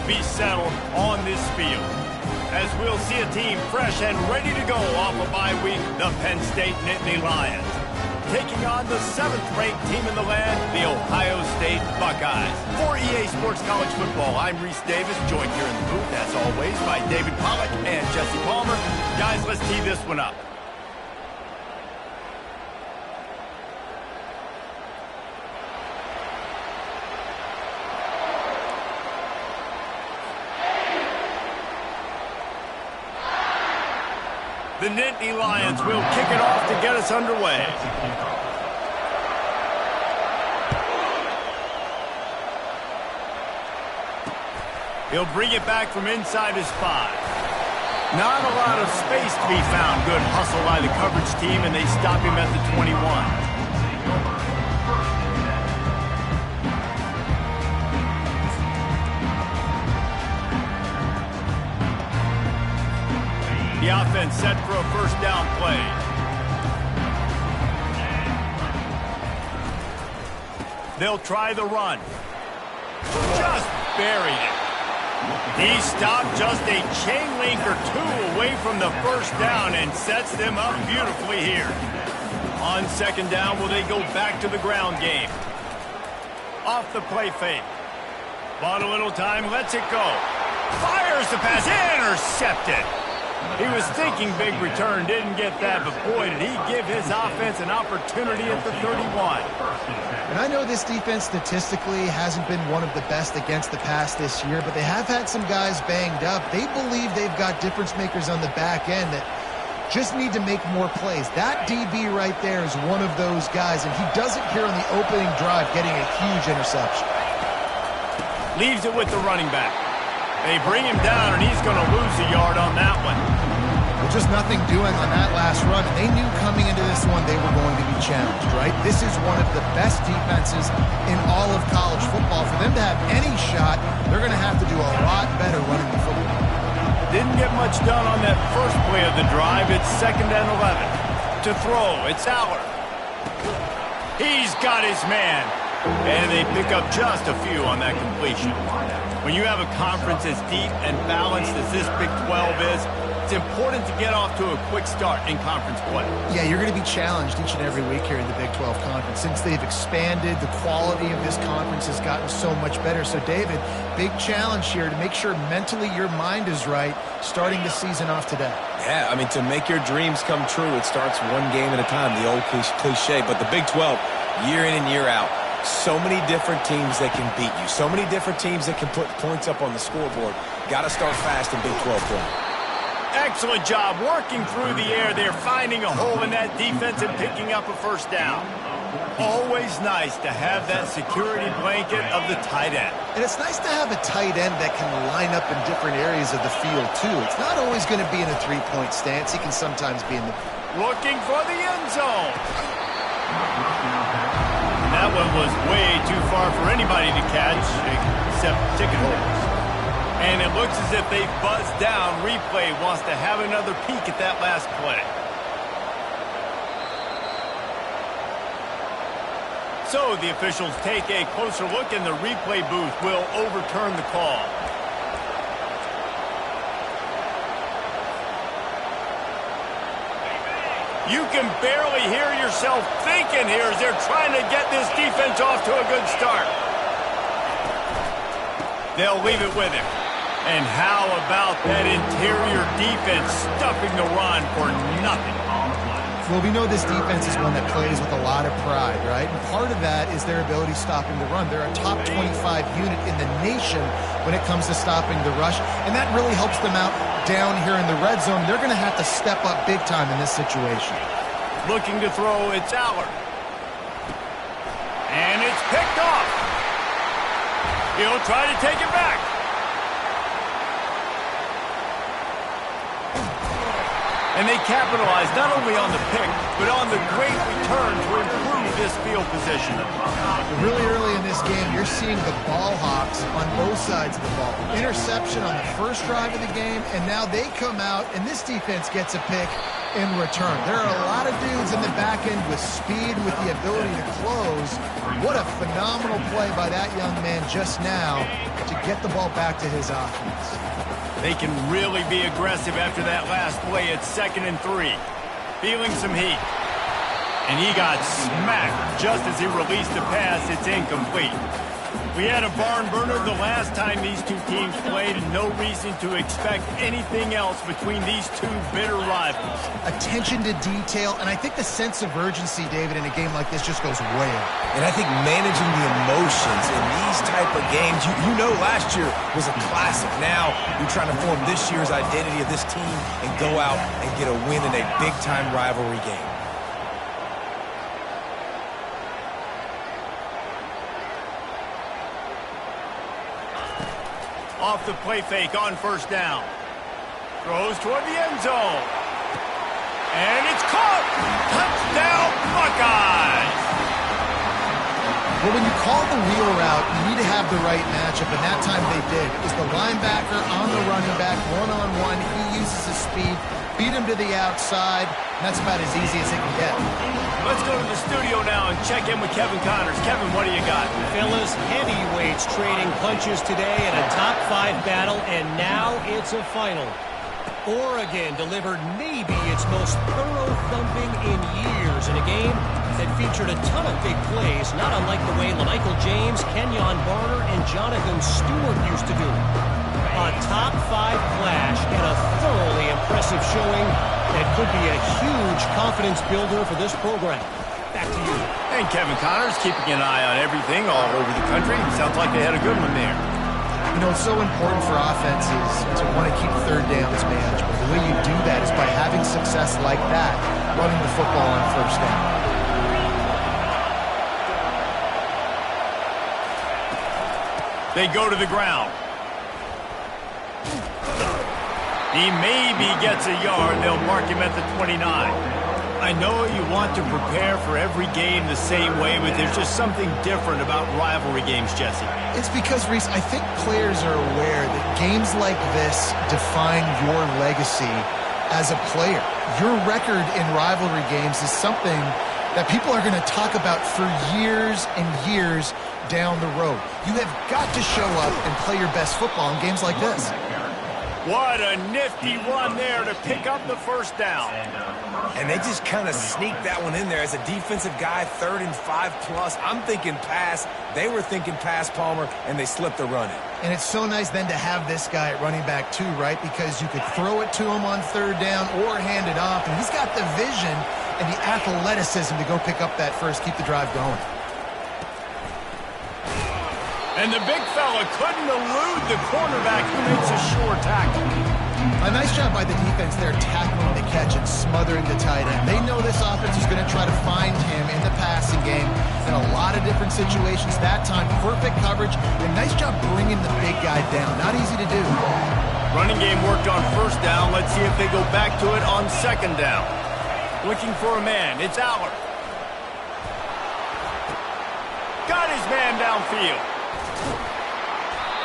be settled on this field. As we'll see a team fresh and ready to go off a bye week, the Penn State Nittany Lions, taking on the 7th-ranked team in the land, the Ohio State Buckeyes. For EA Sports College Football, I'm Reese Davis, joined here in the booth, as always, by David Pollack and Jesse Palmer. Guys, let's tee this one up. The Nittany Lions will kick it off to get us underway. He'll bring it back from inside his 5. Not a lot of space to be found. Good hustle by the coverage team, and they stop him at the 21. The offense set for a first down play. They'll try the run. Just buried it. He stopped just a chain link or 2 away from the first down and sets them up beautifully here. On second down, will they go back to the ground game? Off the play fake. Bought a little time, lets it go. Fires the pass, intercepted. He was thinking big return, didn't get that, but boy, did he give his offense an opportunity at the 31. And I know this defense statistically hasn't been one of the best against the pass this year, but they have had some guys banged up. They believe they've got difference makers on the back end that just need to make more plays. That DB right there is one of those guys, and he does it here on the opening drive, getting a huge interception. Leaves it with the running back. They bring him down, and he's going to lose a yard on that one. Well, just nothing doing on that last run. They knew coming into this one they were going to be challenged, right? This is one of the best defenses in all of college football. For them to have any shot, they're going to have to do a lot better running the football. Didn't get much done on that first play of the drive. It's 2nd and 11. To throw, it's Aller. He's got his man. And they pick up just a few on that completion. When you have a conference as deep and balanced as this Big 12 is, it's important to get off to a quick start in conference play. Yeah, you're going to be challenged each and every week here in the Big 12 Conference. Since they've expanded, the quality of this conference has gotten so much better. So, David, big challenge here to make sure mentally your mind is right starting the season off today. Yeah, I mean, to make your dreams come true, it starts one game at a time, the old cliche. But the Big 12, year in and year out, so many different teams that can beat you. So many different teams that can put points up on the scoreboard. Got to start fast in Big 12 play. Excellent job working through the air. They're finding a hole in that defense and picking up a first down. Always nice to have that security blanket of the tight end. And it's nice to have a tight end that can line up in different areas of the field, too. It's not always going to be in a three-point stance. He can sometimes be in the... Looking for the end zone. That one was way too far for anybody to catch, except ticket holders. And it looks as if they buzzed down. Replay wants to have another peek at that last play. So the officials take a closer look, and the replay booth will overturn the call. You can barely hear yourself thinking here as they're trying to get this defense off to a good start. They'll leave it with him. And how about that interior defense stuffing the run for nothing? Well, we know this defense is one that plays with a lot of pride, right? And part of that is their ability stopping the run. They're a top 25 unit in the nation when it comes to stopping the rush, and that really helps them out down here in the red zone. They're going to have to step up big time in this situation. Looking to throw, it's Aller. And it's picked off. He'll try to take it back. And they capitalize not only on the pick, but on the great return to improve this field position. Really early in this game, you're seeing the ball hawks on both sides of the ball. Interception on the first drive of the game, and now they come out, and this defense gets a pick in return. There are a lot of dudes in the back end with speed, with the ability to close. What a phenomenal play by that young man just now to get the ball back to his offense. They can really be aggressive after that last play at 2nd and 3. Feeling some heat. And he got smacked just as he released the pass. It's incomplete. We had a barn burner the last time these two teams played, and no reason to expect anything else between these two bitter rivals. Attention to detail, and I think the sense of urgency, David, in a game like this just goes way up. And I think managing the emotions in these type of games, you know last year was a classic. Now you're trying to form this year's identity of this team and go out and get a win in a big-time rivalry game. Off the play fake on 1st down. Throws toward the end zone. And it's caught! Touchdown, Buckeyes! Well, when you call the wheel route, you need to have the right matchup, and that time they did. It was the linebacker on the running back, one-on-one. He uses his speed, beat him to the outside, and that's about as easy as it can get. Let's go to the studio now and check in with Kevin Connors. Kevin, what do you got? Fellas, heavyweights trading punches today in a top 5 battle, and now it's a final. Oregon delivered maybe its most thorough thumping in years in a game that featured a ton of big plays, not unlike the way LaMichael James, Kenyon Barner, and Jonathan Stewart used to do. A top 5 clash and a thoroughly impressive showing that could be a huge confidence builder for this program. Back to you. And Kevin Connors keeping an eye on everything all over the country. Sounds like they had a good one there. You know, it's so important for offenses to want to keep 3rd downs manageable. The way you do that is by having success like that, running the football on 1st down. They go to the ground. He maybe gets a yard. They'll mark him at the 29. I know you want to prepare for every game the same way, but there's just something different about rivalry games, Jesse. It's because, Reese, I think players are aware that games like this define your legacy as a player. Your record in rivalry games is something that people are going to talk about for years and years down the road. You have got to show up and play your best football in games like this. What a nifty run there to pick up the 1st down. And they just kind of sneaked that one in there as a defensive guy, 3rd and 5+. I'm thinking pass. They were thinking pass, Palmer, and they slipped the run in. And it's so nice then to have this guy at running back too, right? Because you could throw it to him on 3rd down or hand it off. And he's got the vision and the athleticism to go pick up that first, keep the drive going. And the big fella couldn't elude the cornerback who makes a sure tackle. A nice job by the defense there tackling the catch and smothering the tight end. They know this offense is going to try to find him in the passing game in a lot of different situations. That time, perfect coverage and nice job bringing the big guy down. Not easy to do. Running game worked on 1st down. Let's see if they go back to it on 2nd down. Looking for a man. It's Aller. Got his man downfield.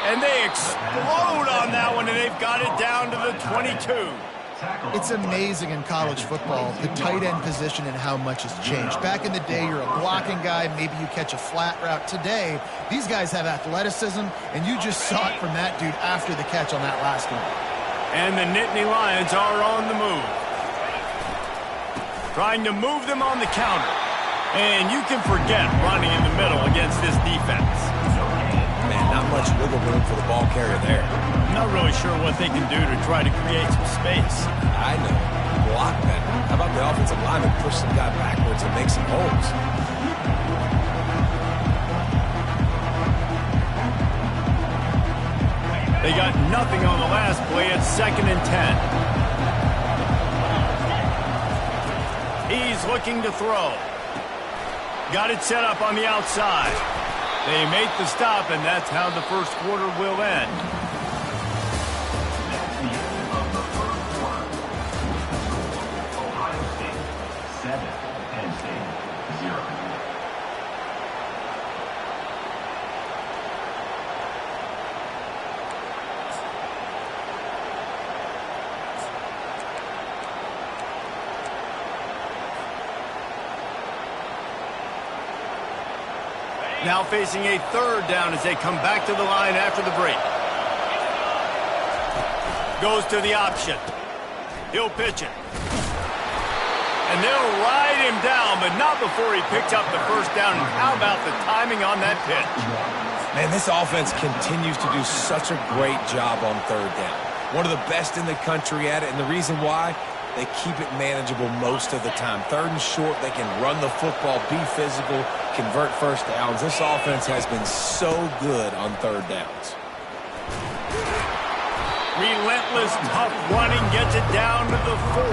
And they explode on that one, and they've got it down to the 22. It's amazing in college football, the tight end position and how much has changed. Back in the day, you're a blocking guy, maybe you catch a flat route. Today, these guys have athleticism, and you just saw it from that dude after the catch on that last one. And the Nittany Lions are on the move. Trying to move them on the counter. And you can forget running in the middle against this defense. Man, not much wiggle room for the ball carrier there. Not really sure what they can do to try to create some space. I know. Block better. How about the offensive lineman push some guy backwards and make some holes? They got nothing on the last play at 2nd and 10. He's looking to throw. Got it set up on the outside. They make the stop, and that's how the 1st quarter will end. Ohio State 7, Penn State 0. Now facing a third down as they come back to the line after the break. Goes to the option. He'll pitch it. And they'll ride him down, but not before he picks up the first down. And how about the timing on that pitch? Man, this offense continues to do such a great job on third down. One of the best in the country at it, and the reason why, they keep it manageable most of the time. Third and short, they can run the football, be physical, convert first downs. This offense has been so good on third downs. Relentless, tough running gets it down to the 4.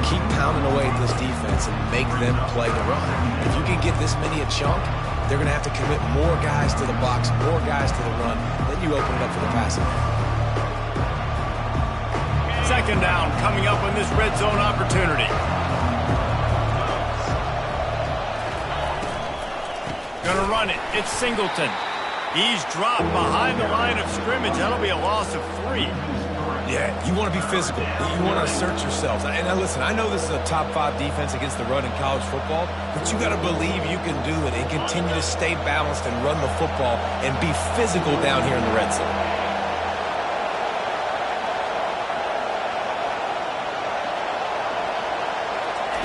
Keep pounding away at this defense and make them play the run. If you can get this many a chunk, they're going to have to commit more guys to the box, more guys to the run. Then you open it up for the passing game. Second down coming up on this red zone opportunity. Gonna run it. It's Singleton. He's dropped behind the line of scrimmage. That'll be a loss of 3. Yeah, you want to be physical. You want to assert yourselves. And listen, I know this is a top 5 defense against the run in college football, but you got to believe you can do it and continue to stay balanced and run the football and be physical down here in the red zone.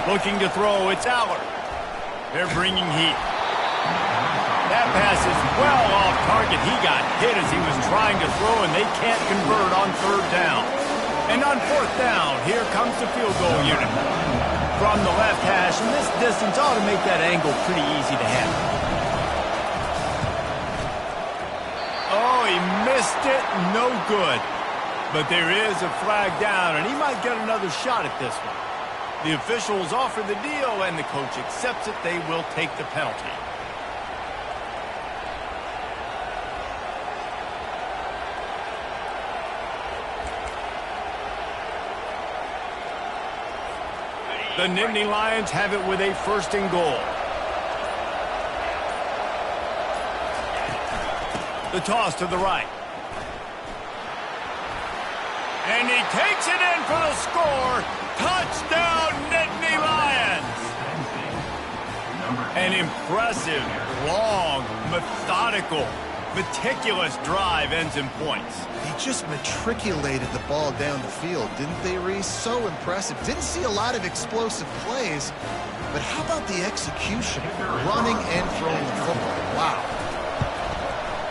Looking to throw, it's Allard. They're bringing heat. That pass is well off target. He got hit as he was trying to throw, and they can't convert on third down. And on fourth down, here comes the field goal unit. From the left hash, and this distance ought to make that angle pretty easy to handle. Oh, he missed it. No good. But there is a flag down, and he might get another shot at this one. The officials offer the deal, and the coach accepts it. They will take the penalty. The Nittany Lions have it with a first and goal. The toss to the right. And he takes it in for the score. Touchdown, Nittany Lions! An impressive, long, methodical, meticulous drive ends in points. They just matriculated the ball down the field, didn't they, Reese? So impressive. Didn't see a lot of explosive plays, but how about the execution? Running and throwing the football. Wow.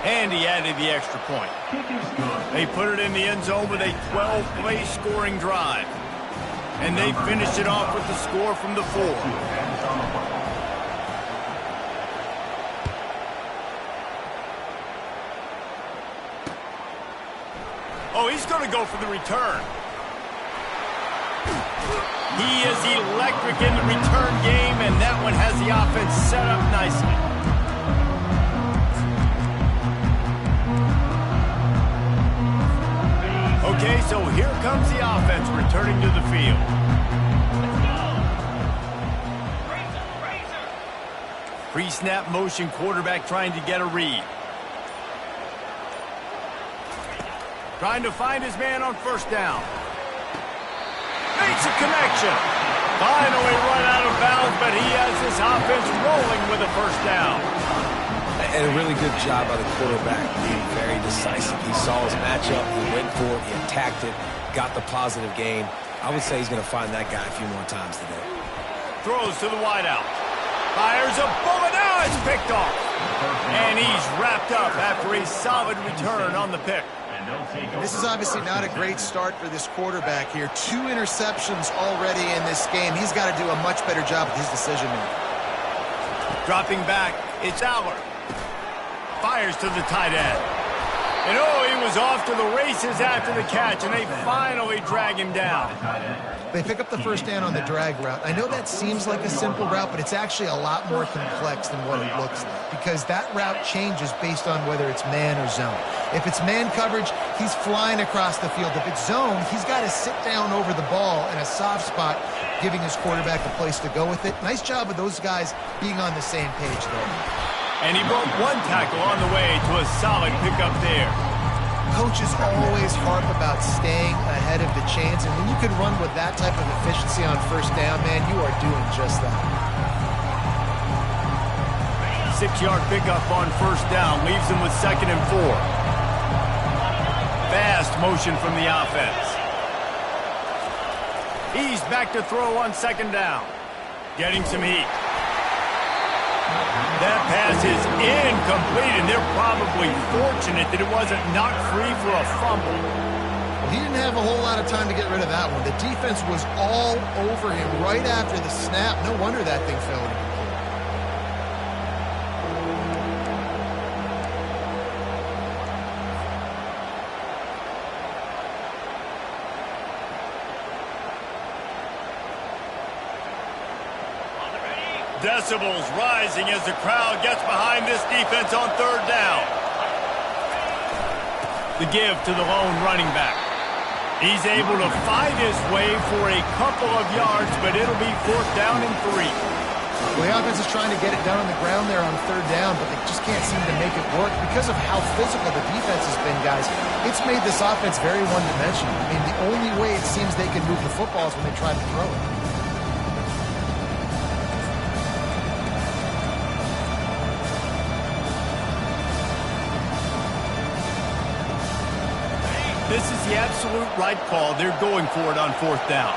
And he added the extra point. They put it in the end zone with a 12-play scoring drive. And they finished it off with the score from the 4. Oh, he's going to go for the return. He is electric in the return game, and that one has the offense set up nicely. Okay, so here comes the offense returning to the field. Pre-snap motion, quarterback trying to get a read. Trying to find his man on first down. Makes a connection. Finally run out of bounds, but he has this offense rolling with a first down. And a really good job by the quarterback, being very decisive. He saw his matchup, he went for it, he attacked it, got the positive gain. I would say he's going to find that guy a few more times today. Throws to the wideout. Fires a bullet. Now it's picked off. And he's wrapped up after a solid return on the pick. This is obviously not a great start for this quarterback here. 2 interceptions already in this game. He's got to do a much better job with his decision-making. Dropping back, it's Allard. Fires to the tight end. And oh, he was off to the races after the catch, and they finally drag him down. They pick up the first down on the drag route. I know that seems like a simple route, but it's actually a lot more complex than what it looks like, because that route changes based on whether it's man or zone. If it's man coverage, he's flying across the field. If it's zone, he's got to sit down over the ball in a soft spot, giving his quarterback a place to go with it. Nice job of those guys being on the same page there. And he broke 1 tackle on the way to a solid pickup there. Coaches always harp about staying ahead of the chains, and when you can run with that type of efficiency on first down, man, you are doing just that. 6-yard pickup on first down. Leaves them with 2nd and 4. Fast motion from the offense. He's back to throw on 2nd down. Getting some heat. That pass is incomplete, and they're probably fortunate that it wasn't knocked free for a fumble. He didn't have a whole lot of time to get rid of that one. The defense was all over him right after the snap. No wonder that thing fell incomplete. Decibels rising as the crowd gets behind this defense on 3rd down. The give to the lone running back. He's able to fight his way for a couple of yards, but it'll be 4th down and 3. Well, the offense is trying to get it done on the ground there on 3rd down, but they just can't seem to make it work because of how physical the defense has been, guys. It's made this offense very one-dimensional. I mean, the only way it seems they can move the football is when they try to throw it. This is the absolute right call. They're going for it on 4th down.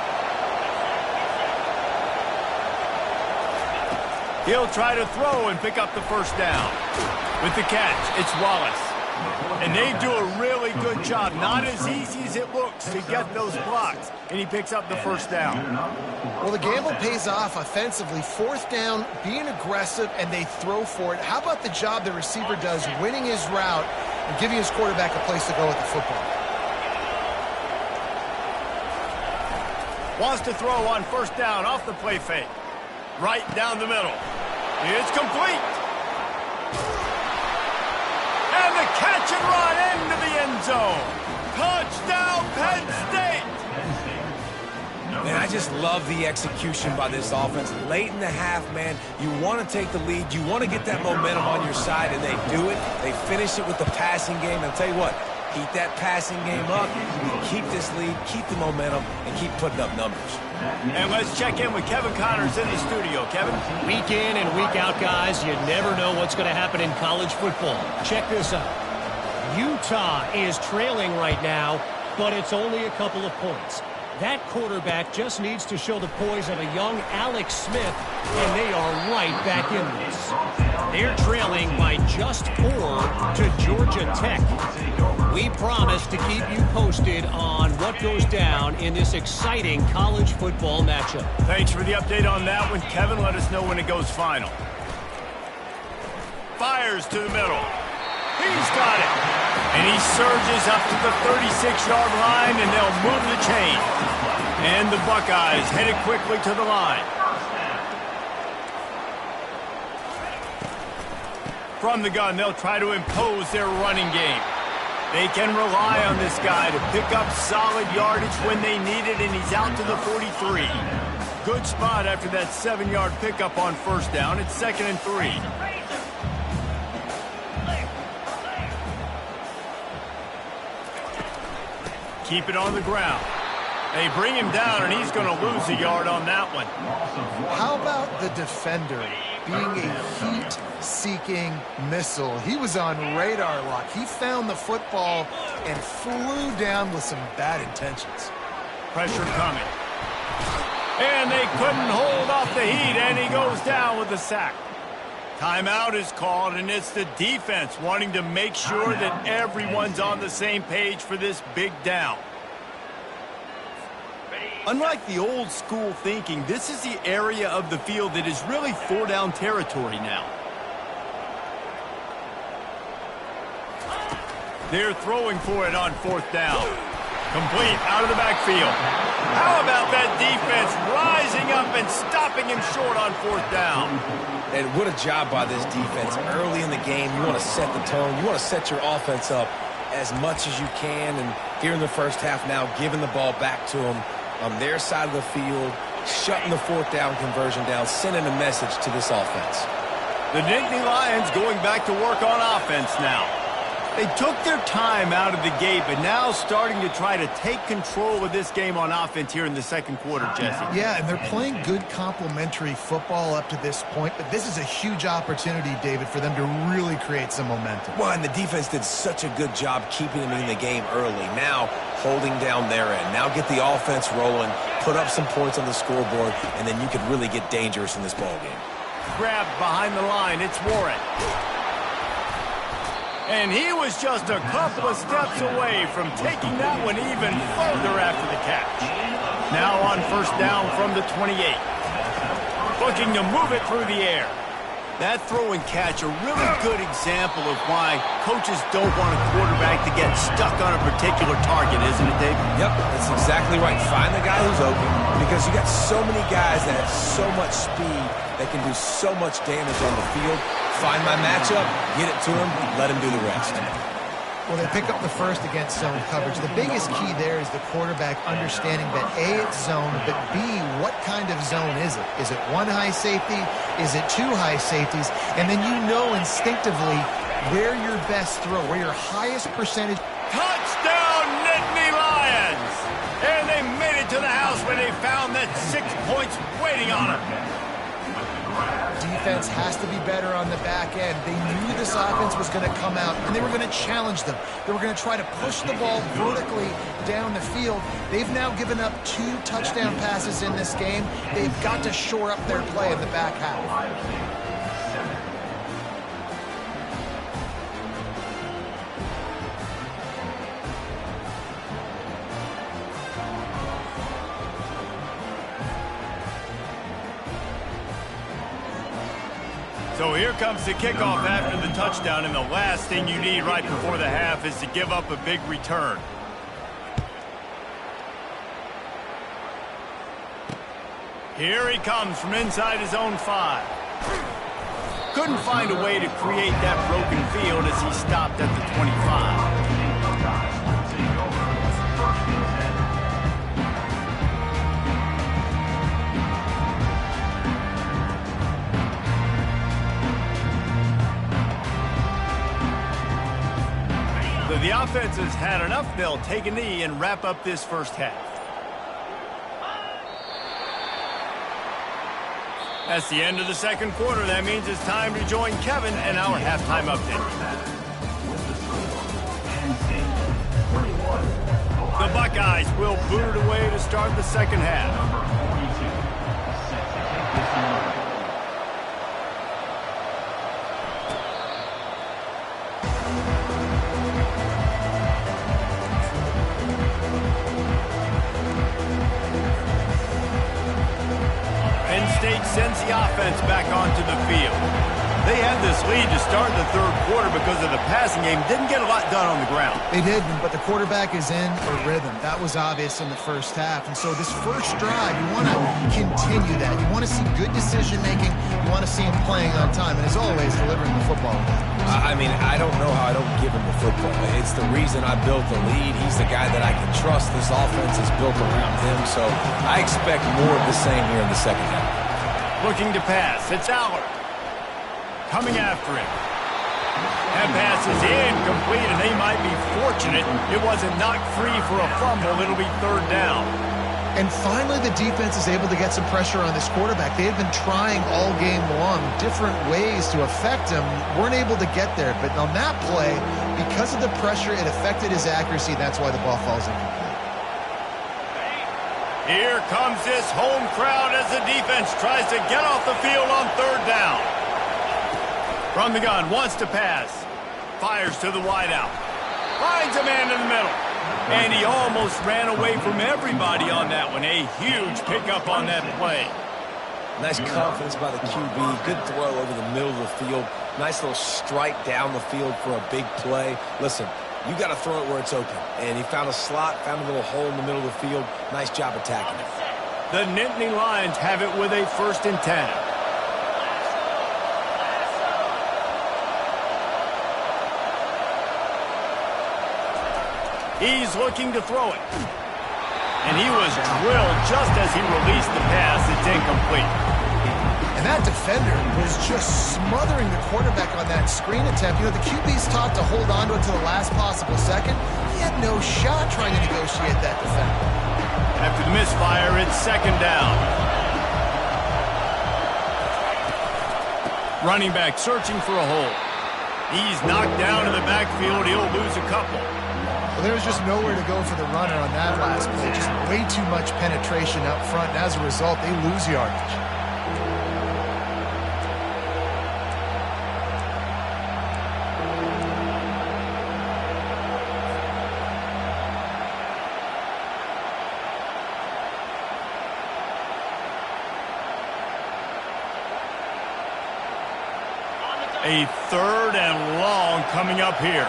He'll try to throw and pick up the first down. With the catch, it's Wallace. And they do a really good job. Not as easy as it looks to get those blocks. And he picks up the first down. Well, the gamble pays off offensively. 4th down, being aggressive, and they throw for it. How about the job the receiver does winning his route and giving his quarterback a place to go with the football? Wants to throw on 1st down off the play fake. Right down the middle. It's complete. And the catch and run into the end zone. Touchdown, Penn State. Man, I just love the execution by this offense. Late in the half, man, you want to take the lead. You want to get that momentum on your side, and they do it. They finish it with the passing game. And I'll tell you what, keep that passing game up, keep this lead, keep the momentum, and keep putting up numbers. And let's check in with Kevin Connors in the studio. Kevin? Week in and week out, guys, you never know what's going to happen in college football. Check this out. Utah is trailing right now, but it's only a couple of points. That quarterback just needs to show the poise of a young Alex Smith, and they are right back in this. They're trailing by just 4 to Georgia Tech. We promise to keep you posted on what goes down in this exciting college football matchup. Thanks for the update on that one, Kevin. Let us know when it goes final. Fires to the middle. He's got it. And he surges up to the 36-yard line, and they'll move the chain. And the Buckeyes headed quickly to the line. From the gun, they'll try to impose their running game. They can rely on this guy to pick up solid yardage when they need it, and he's out to the 43. Good spot after that 7-yard pickup on 1st down. It's 2nd and 3. Keep it on the ground. They bring him down, and he's going to lose a yard on that one. How about the defender being a heat-seeking missile? He was on radar lock. He found the football and flew down with some bad intentions. Pressure coming. And they couldn't hold off the heat, and he goes down with the sack. Timeout is called, and it's the defense wanting to make sure that everyone's on the same page for this big down. Unlike the old school thinking, this is the area of the field that is really 4-down territory now. They're throwing for it on 4th down. Complete out of the backfield. How about that defense rising up and stopping him short on 4th down? And what a job by this defense. Early in the game, you want to set the tone. You want to set your offense up as much as you can. And here in the first half now, giving the ball back to them on their side of the field, shutting the 4th down conversion down, sending a message to this offense. The Nittany Lions going back to work on offense now. They took their time out of the gate, but now starting to try to take control of this game on offense here in the second quarter, Jesse. Yeah, and they're playing good complementary football up to this point, but this is a huge opportunity, David, for them to really create some momentum. Well, and the defense did such a good job keeping them in the game early. Now, holding down their end. Now get the offense rolling, put up some points on the scoreboard, and then you could really get dangerous in this ballgame. Grabbed behind the line, it's Warren. And he was just a couple of steps away from taking that one even further after the catch. Now on first down from the 28. Looking to move it through the air. That throw and catch, a really good example of why coaches don't want a quarterback to get stuck on a particular target, isn't it, Dave? Yep, that's exactly right. Find the guy who's open, because you got so many guys that have so much speed that can do so much damage on the field. Find my matchup, get it to him, let him do the rest. Well, they pick up the first against zone coverage. The biggest key there is the quarterback understanding that A, it's zone, but B, what kind of zone is it? Is it one high safety? Is it two high safeties? And then you know instinctively where your best throw, where your highest percentage. Touchdown, Nittany Lions! And they made it to the house where they found that 6 points waiting on them. Defense has to be better on the back end. They knew this offense was going to come out, and they were going to challenge them. They were going to try to push the ball vertically down the field. They've now given up 2 touchdown passes in this game. They've got to shore up their play in the back half. So here comes the kickoff after the touchdown, and the last thing you need right before the half is to give up a big return. Here he comes from inside his own 5. Couldn't find a way to create that broken field as he stopped at the 25. The offense has had enough. They'll take a knee and wrap up this first half. That's the end of the second quarter. That means it's time to join Kevin and our halftime update. The Buckeyes will boot it away to start the second half. Sends the offense back onto the field. They had this lead to start the third quarter because of the passing game. Didn't get a lot done on the ground. They didn't, but the quarterback is in a rhythm. That was obvious in the first half. And so this first drive, you want to continue that. You want to see good decision-making. You want to see him playing on time. And as always, delivering the football. I mean, I don't know how I don't give him the football. It's the reason I built the lead. He's the guy that I can trust. This offense is built around him. So I expect more of the same here in the second half. Looking to pass. It's Allard. Coming after him. That pass is incomplete, and they might be fortunate it wasn't knocked free for a fumble. It'll be third down. And finally, the defense is able to get some pressure on this quarterback. They had been trying all game long different ways to affect him. Weren't able to get there. But on that play, because of the pressure, it affected his accuracy. That's why the ball falls incomplete. Here comes this home crowd as the defense tries to get off the field on third down. From the gun, wants to pass. Fires to the wideout. Finds a man in the middle. And he almost ran away from everybody on that one. A huge pickup on that play. Nice confidence by the QB. Good throw over the middle of the field. Nice little strike down the field for a big play. Listen, you got to throw it where it's open. And he found a slot, found a little hole in the middle of the field. Nice job attacking it. The Nittany Lions have it with a 1st and 10. He's looking to throw it. And he was drilled just as he released the pass. It's incomplete. And And that defender was just smothering the quarterback on that screen attempt. You know, the QB's taught to hold on to it to the last possible second. He had no shot trying to negotiate that defender. After the misfire, it's second down. Running back searching for a hole. He's knocked down in the backfield. He'll lose a couple. Well, there was just nowhere to go for the runner on that last play. Just way too much penetration up front. And as a result, they lose yardage. A third and long coming up here.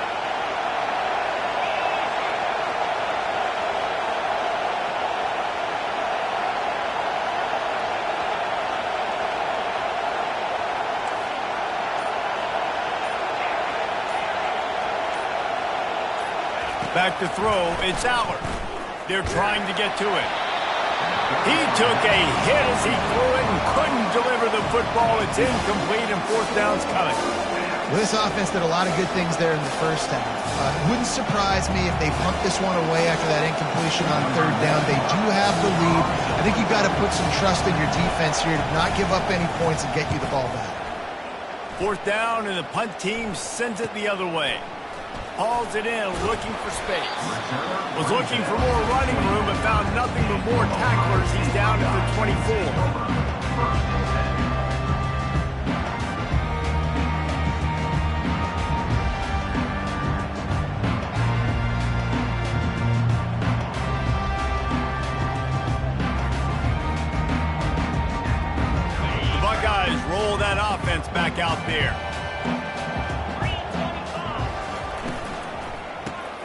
Back to throw, it's Allard. They're trying to get to it. He took a hit as he threw it and couldn't deliver the football. It's incomplete and fourth down's coming. Well, this offense did a lot of good things there in the first half. Wouldn't surprise me if they pumped this one away after that incompletion on third down. They do have the lead. I think you've got to put some trust in your defense here to not give up any points and get you the ball back. Fourth down, and the punt team sends it the other way. Hauls it in, looking for space. Was looking for more running room, but found nothing but more tacklers. He's down to the 24. The Buckeyes roll that offense back out there.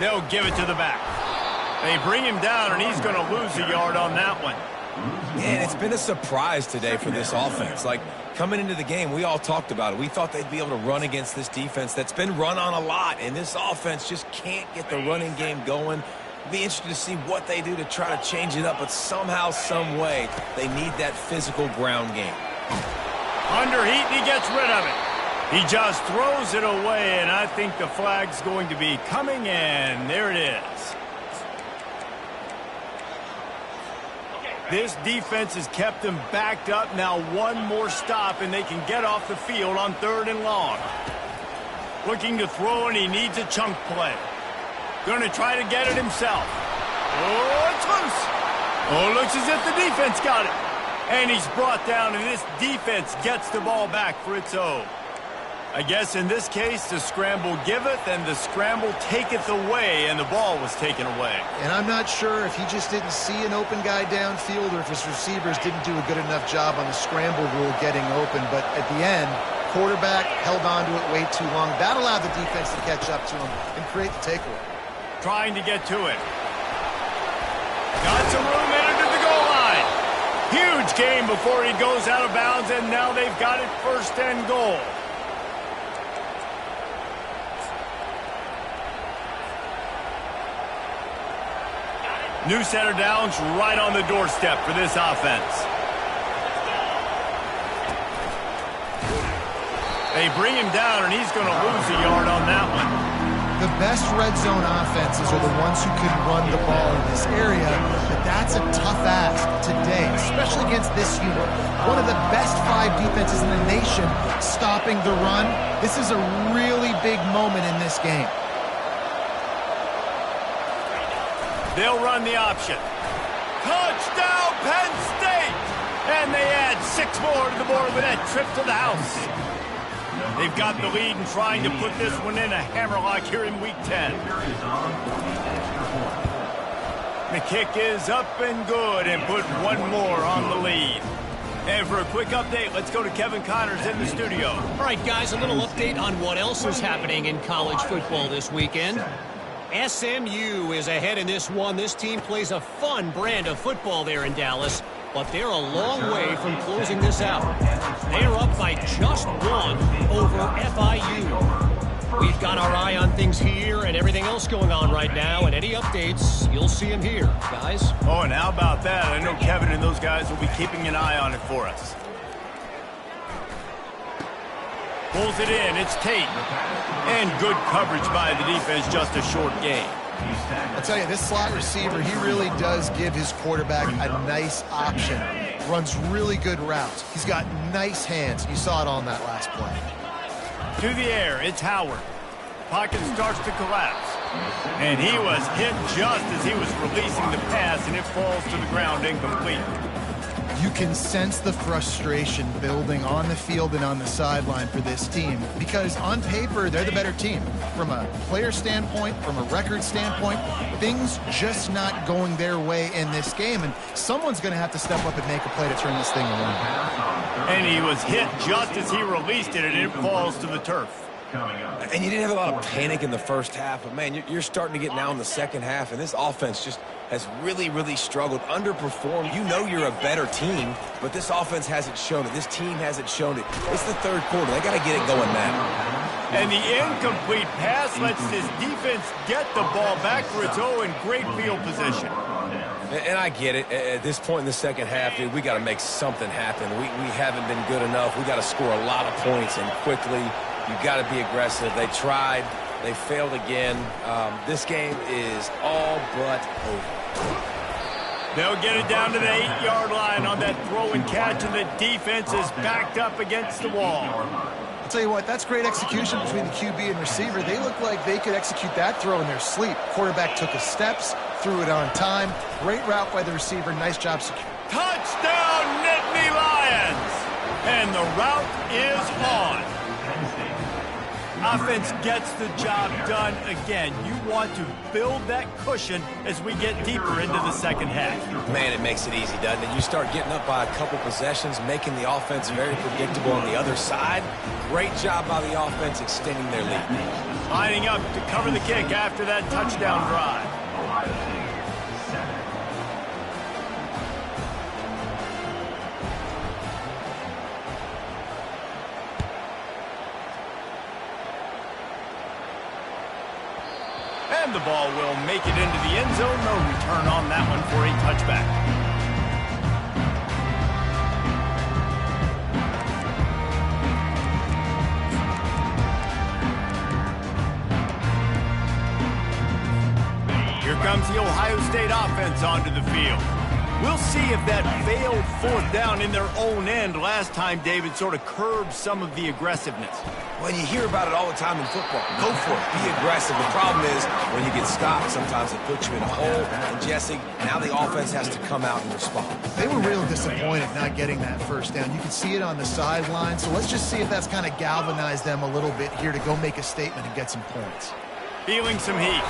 They'll give it to the back. They bring him down, and he's going to lose a yard on that one. Man, it's been a surprise today for this offense. Like, coming into the game, we all talked about it. We thought they'd be able to run against this defense that's been run on a lot, and this offense just can't get the running game going. It'll be interesting to see what they do to try to change it up, but somehow, some way, they need that physical ground game. Under heat, and he gets rid of it. He just throws it away, and I think the flag's going to be coming, and there it is. This defense has kept them backed up. Now one more stop, and they can get off the field on third and long. Looking to throw, and he needs a chunk play. Going to try to get it himself. Oh, it's loose. Oh, looks as if the defense got it. And he's brought down, and this defense gets the ball back for its own. I guess in this case, the scramble giveth and the scramble taketh away, and the ball was taken away. And I'm not sure if he just didn't see an open guy downfield or if his receivers didn't do a good enough job on the scramble rule getting open. But at the end, quarterback held on to it way too long. That allowed the defense to catch up to him and create the takeaway. Trying to get to it. Got some room in to the goal line. Huge game before he goes out of bounds, and now they've got it first and goal. New set of downs right on the doorstep for this offense. They bring him down, and he's going to lose a yard on that one. The best red zone offenses are the ones who can run the ball in this area, but that's a tough ask today, especially against this unit. One of the best 5 defenses in the nation stopping the run. This is a really big moment in this game. They'll run the option. Touchdown, Penn State! And they add 6 more to the board with that trip to the house. They've got the lead and trying to put this one in a hammerlock here in Week 10. The kick is up and good and put one more on the lead. And for a quick update, let's go to Kevin Connors in the studio. All right, guys, a little update on what else is happening in college football this weekend. SMU is ahead in this one. This team plays a fun brand of football there in Dallas, but they're a long way from closing this out. They are up by just 1 over FIU. We've got our eye on things here and everything else going on right now, and any updates, you'll see them here, guys. Oh, and how about that? I know Kevin and those guys will be keeping an eye on it for us. Pulls it in. It's Tate. And good coverage by the defense, just a short gain. I'll tell you, this slot receiver, he really does give his quarterback a nice option. Runs really good routes. He's got nice hands. You saw it on that last play. To the air, it's Howard. Pocket starts to collapse. And he was hit just as he was releasing the pass, and it falls to the ground incomplete. You can sense the frustration building on the field and on the sideline for this team because on paper, they're the better team. From a player standpoint, from a record standpoint, things just not going their way in this game, and someone's going to have to step up and make a play to turn this thing around. And he was hit just as he released it, and it falls to the turf. And you didn't have a lot of panic in the first half, but, man, you're starting to get now in the second half, and this offense just has really, really struggled, underperformed. You know you're a better team, but this offense hasn't shown it. This team hasn't shown it. It's the third quarter. They got to get it going now. And the incomplete pass lets this defense get the ball back for its own in great field position. And I get it. At this point in the second half, dude, we got to make something happen. We haven't been good enough. We got to score a lot of points and quickly. You got to be aggressive. They tried. They failed again. This game is all but over. They'll get it down to the 8-yard line on that throw and catch, and the defense is backed up against the wall. I'll tell you what, that's great execution between the QB and receiver. They look like they could execute that throw in their sleep. Quarterback took his steps, threw it on time. Great route by the receiver. Nice job securing. Touchdown, Nittany Lions! And the route is on. Offense gets the job done again. You want to build that cushion as we get deeper into the second half. Man, it makes it easy, doesn't it? You start getting up by a couple possessions, making the offense very predictable on the other side. Great job by the offense extending their lead. Lining up to cover the kick after that touchdown drive. And the ball will make it into the end zone. No return on that one for a touchback. Here comes the Ohio State offense onto the field. We'll see if that failed fourth down in their own end last time, David, sort of curbed some of the aggressiveness. Well, you hear about it all the time in football. Go for it. Be aggressive. The problem is when you get stopped, sometimes it puts you in a hole. And, Jesse, now the offense has to come out and respond. They were real disappointed not getting that first down. You can see it on the sideline. So let's just see if that's kind of galvanized them a little bit here to go make a statement and get some points. Feeling some heat.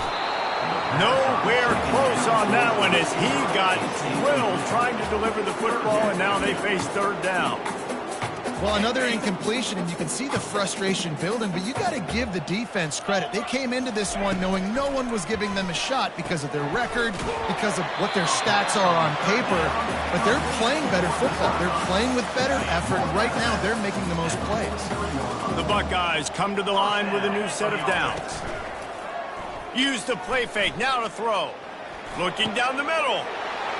Nowhere close on that one as he got drilled trying to deliver the football, and now they face third down. Well, another incompletion, and you can see the frustration building, but you got to give the defense credit. They came into this one knowing no one was giving them a shot because of their record, because of what their stats are on paper, but they're playing better football. They're playing with better effort. Right now, they're making the most plays. The Buckeyes come to the line with a new set of downs. Use the play fake, now to throw. Looking down the middle.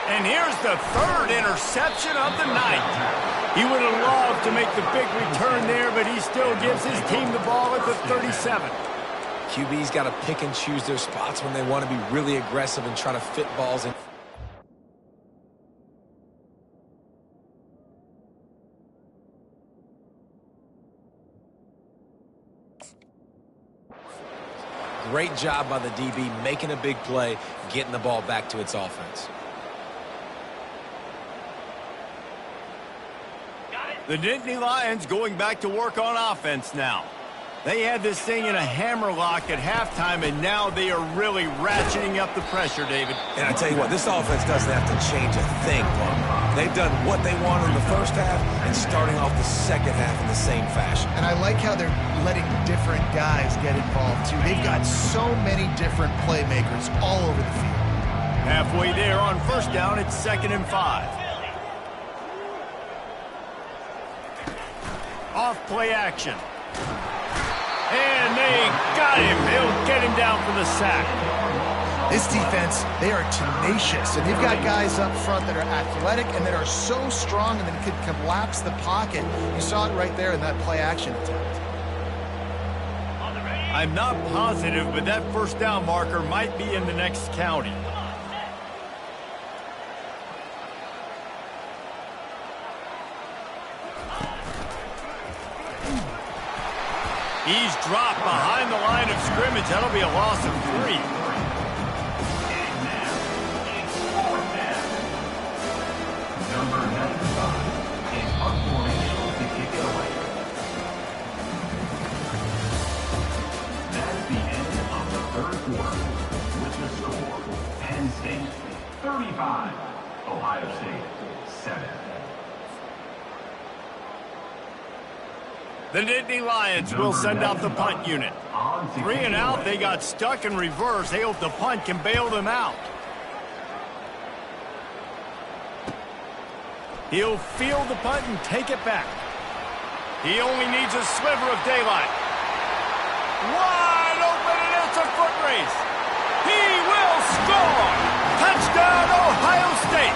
And here's the third interception of the night. He would have loved to make the big return there, but he still gives his team the ball at the 37. QB's got to pick and choose their spots when they want to be really aggressive and try to fit balls in. Great job by the DB, making a big play, getting the ball back to its offense. The Nittany Lions going back to work on offense now. They had this thing in a hammerlock at halftime, and now they are really ratcheting up the pressure, David. And I tell you what, this offense doesn't have to change a thing, Paul. They've done what they wanted in the first half and starting off the second half in the same fashion. And I like how they're letting different guys get involved, too. They've got so many different playmakers all over the field. Halfway there on first down, it's 2nd and 5. Off play action. And they got him. They'll get him down for the sack. This defense, they are tenacious, and they've got guys up front that are athletic and that are so strong and that can collapse the pocket. You saw it right there in that play action attempt. I'm not positive, but that first down marker might be in the next county. He's dropped behind the line of scrimmage. That'll be a loss of 3. Number 95 in punt formation to kick it away. That's the end of the third quarter. With the score, Penn State 35, Ohio State 7. The Nittany Lions will send out the punt unit. 3 and out, they got stuck in reverse. They hope the punt can bail them out. He'll field the punt and take it back. He only needs a sliver of daylight. Wide open, and it's a foot race. He will score! Touchdown, Ohio State!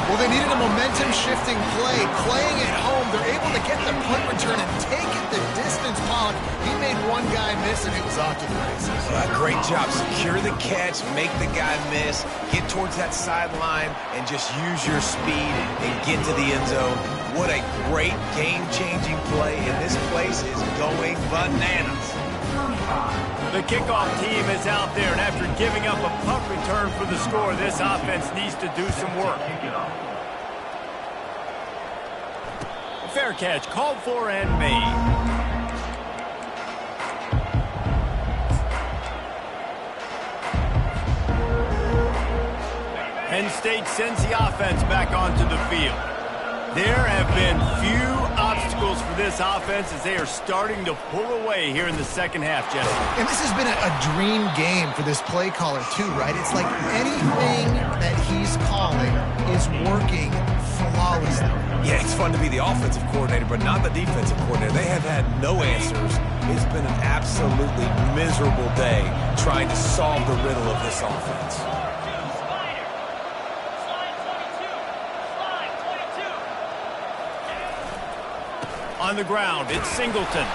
Well, they needed a momentum-shifting play. Playing at home, they're able to get the punt return and take it the distance. Pollock, he made one guy miss, and it was off to the races. Great job. Secure the catch, make the guy miss, get towards that sideline, and just use your speed and get to the end zone. What a great game-changing play, and this place is going bananas. The kickoff team is out there, and after giving up a punt return for the score, this offense needs to do some work. Fair catch called for and made. Penn State sends the offense back onto the field. There have been few obstacles for this offense as they are starting to pull away here in the second half, Jesse. And this has been a dream game for this play caller, too, right? It's like anything that he's calling is working flawlessly. Yeah, it's fun to be the offensive coordinator, but not the defensive coordinator. They have had no answers. It's been an absolutely miserable day trying to solve the riddle of this offense. On the ground, it's Singleton.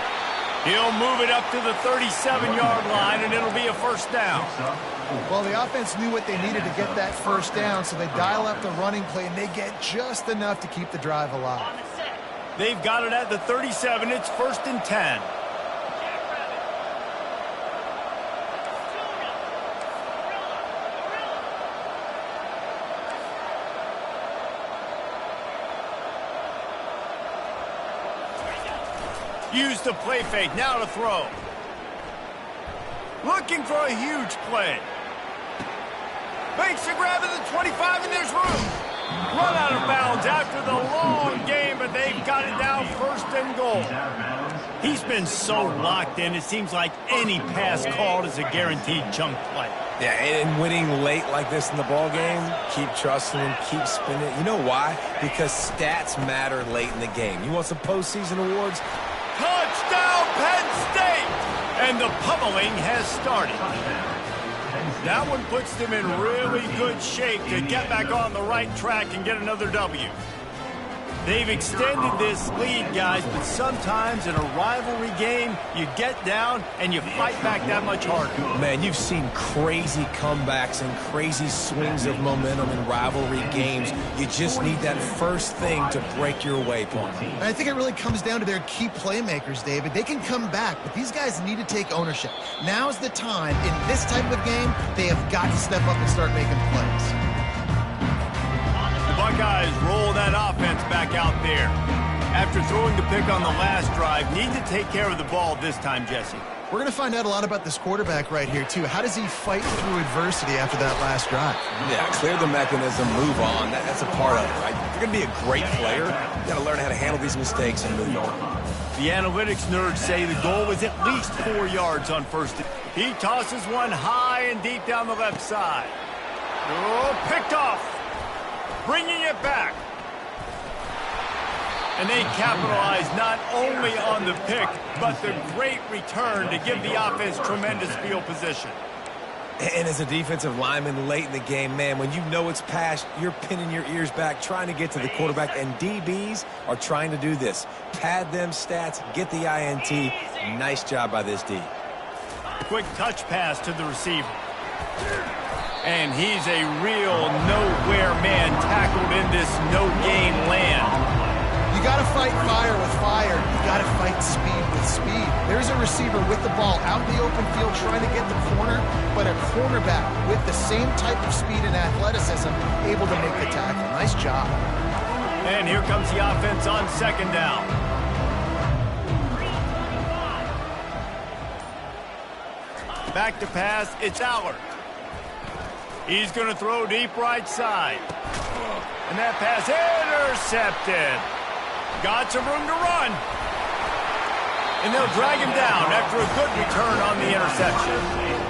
He'll move it up to the 37-yard line, and it'll be a first down. Well, the offense knew what they needed to get that first down, so they dial up the running play, and they get just enough to keep the drive alive. They've got it at the 37. It's 1st and 10. Use the play fake, now to throw. Looking for a huge play. Makes a grab at the 25, and there's room. Run out of bounds after the long game, but they've got it now 1st and goal. He's been so locked in, it seems like any pass called is a guaranteed chunk play. Yeah, and winning late like this in the ball game, keep trusting him, keep spinning. You know why? Because stats matter late in the game. You want some postseason awards? Touchdown, Penn State! And the pummeling has started. That one puts them in really good shape to get back on the right track and get another W. They've extended this lead, guys, but sometimes in a rivalry game, you get down and you fight back that much harder. Man, you've seen crazy comebacks and crazy swings of momentum in rivalry games. You just need that first thing to break your way, Paul. And I think it really comes down to their key playmakers, David. They can come back, but these guys need to take ownership. Now's the time. In this type of game, they have got to step up and start making plays. Buckeyes roll that offense back out there. After throwing the pick on the last drive, need to take care of the ball this time, Jesse. We're going to find out a lot about this quarterback right here, too. How does he fight through adversity after that last drive? Yeah, clear the mechanism, move on. That's a part of it, right? If you're going to be a great player, you got to learn how to handle these mistakes and move on. The analytics nerds say the goal was at least 4 yards on first. He tosses one high and deep down the left side. Oh, picked off. Bringing it back. And they capitalize not only on the pick, but the great return to give the offense tremendous field position. And as a defensive lineman late in the game, man, when you know it's past, you're pinning your ears back, trying to get to the quarterback, and DBs are trying to do this. Pad them stats, get the INT. Nice job by this D. Quick touch pass to the receiver. And he's a real nowhere man tackled in this no-gain land. You got to fight fire with fire. You got to fight speed with speed. There's a receiver with the ball out in the open field trying to get the corner, but a cornerback with the same type of speed and athleticism able to make the tackle. Nice job. And here comes the offense on second down. Back to pass, it's Allard. He's going to throw deep right side. And that pass intercepted. Got some room to run. And they'll drag him down after a good return on the interception.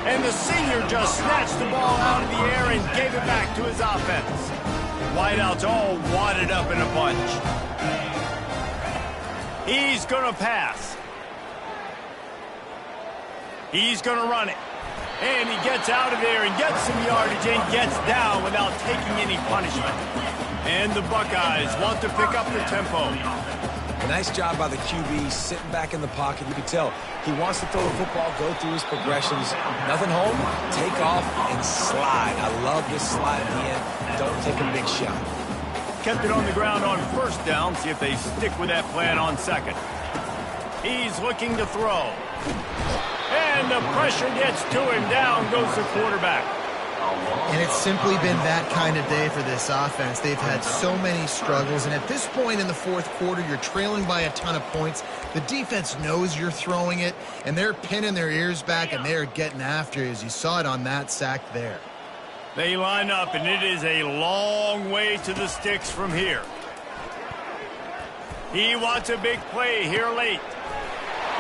And the senior just snatched the ball out of the air and gave it back to his offense. Wideouts all wadded up in a bunch. He's going to pass. He's going to run it. And he gets out of there and gets some yardage and gets down without taking any punishment. And the Buckeyes want to pick up the tempo. Nice job by the QB sitting back in the pocket. You can tell he wants to throw the football, go through his progressions. Nothing home, take off, and slide. I love this slide in the end. Don't take a big shot. Kept it on the ground on first down. See if they stick with that plan on second. He's looking to throw. And the pressure gets to him. Down goes the quarterback. And it's simply been that kind of day for this offense. They've had so many struggles, and at this point in the fourth quarter, you're trailing by a ton of points. The defense knows you're throwing it, and they're pinning their ears back, and they're getting after you, as you saw it on that sack there. They line up, and it is a long way to the sticks from here. He wants a big play here late.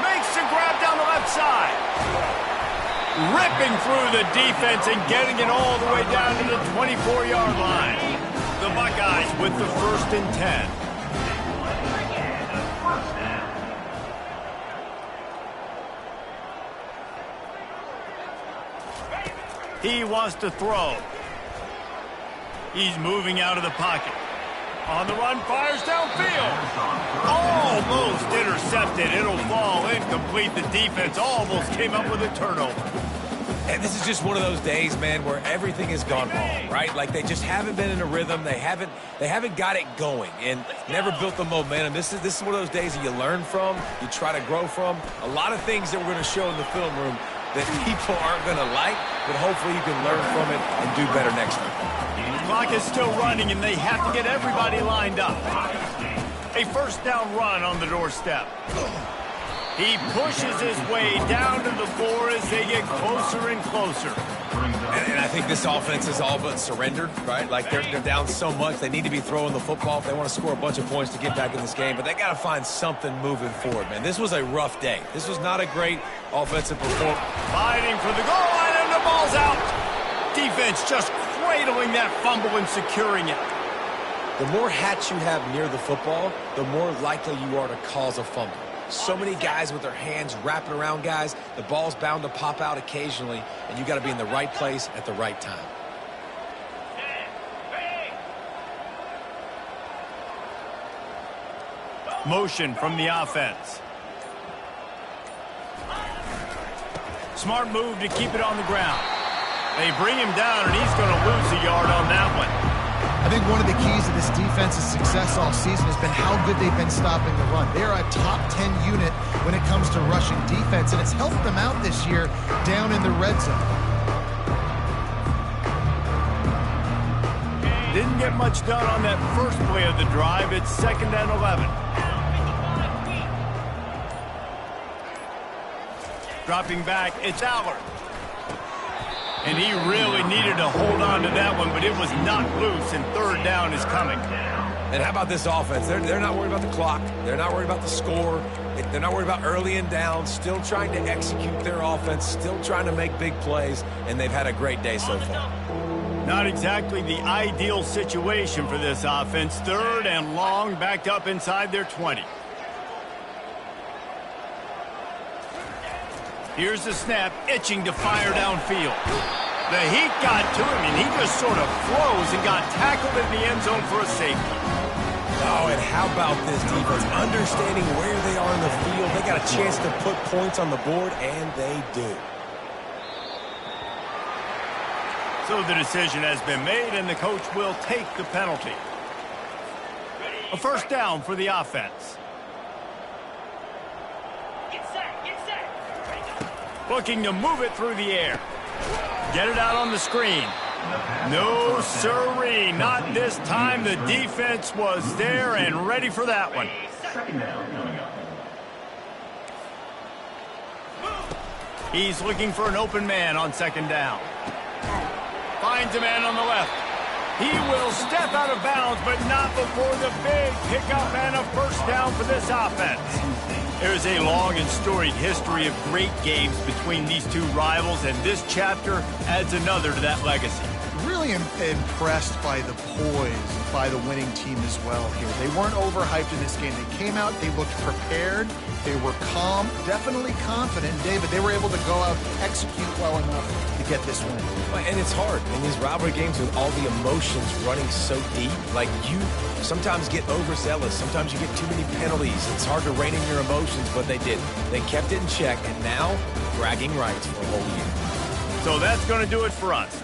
Makes the grab down the left side. Ripping through the defense and getting it all the way down to the 24-yard line. The Buckeyes with the 1st and 10. He wants to throw. He's moving out of the pocket. On the run, fires downfield. Almost intercepted. It'll fall incomplete. The defense almost came up with a turnover. And this is just one of those days, man, where everything has gone wrong, right? Like they just haven't been in a rhythm. They haven't got it going and never built the momentum. This is one of those days that you learn from, you try to grow from. A lot of things that we're going to show in the film room that people aren't going to like, but hopefully you can learn from it and do better next time. The clock is still running, and they have to get everybody lined up. A first down run on the doorstep. He pushes his way down to the floor as they get closer and closer. And I think this offense is all but surrendered, right? Like they're down so much, they need to be throwing the football if they want to score a bunch of points to get back in this game. But they got to find something moving forward, man. This was a rough day. This was not a great offensive performance. Fighting for the goal line, and the ball's out. Defense just cradling that fumble and securing it. The more hats you have near the football, the more likely you are to cause a fumble. So many guys with their hands wrapping around guys, the ball's bound to pop out occasionally, and you got to be in the right place at the right time. Motion from the offense. Smart move to keep it on the ground. They bring him down, and he's going to lose a yard on that one. I think one of the keys to this defense's success all season has been how good they've been stopping the run. They're a top 10 unit when it comes to rushing defense, and it's helped them out this year down in the red zone. Didn't get much done on that first play of the drive. It's 2nd and 11. Dropping back, it's Allard. And he really needed to hold on to that one, but it was knocked loose, and 3rd down is coming. And how about this offense? They're not worried about the clock. They're not worried about the score. They're not worried about early and down. Still trying to execute their offense. Still trying to make big plays, and they've had a great day so far. Not exactly the ideal situation for this offense. 3rd and long, backed up inside their 20. Here's the snap, itching to fire downfield. The heat got to him, and he just sort of froze and got tackled in the end zone for a safety. Oh, and how about this defense? Understanding where they are in the field. They got a chance to put points on the board, and they do. So the decision has been made, and the coach will take the penalty. A first down for the offense. Get set. Looking to move it through the air. Get it out on the screen. No, sirree, not this time. The defense was there and ready for that one. Second down coming up. He's looking for an open man on second down. Finds a man on the left. He will step out of bounds, but not before the big pickup and a first down for this offense. There's a long and storied history of great games between these two rivals, and this chapter adds another to that legacy. Really impressed by the poise by the winning team as well here. They weren't overhyped in this game. They came out, they looked prepared, they were calm, definitely confident. David, they were able to go out and execute well enough to get this win. And it's hard in these rivalry games with all the emotions running so deep. Like, you sometimes get overzealous. Sometimes you get too many penalties. It's hard to rein in your emotions, but they did. They kept it in check, and now bragging rights for a whole year. So that's going to do it for us.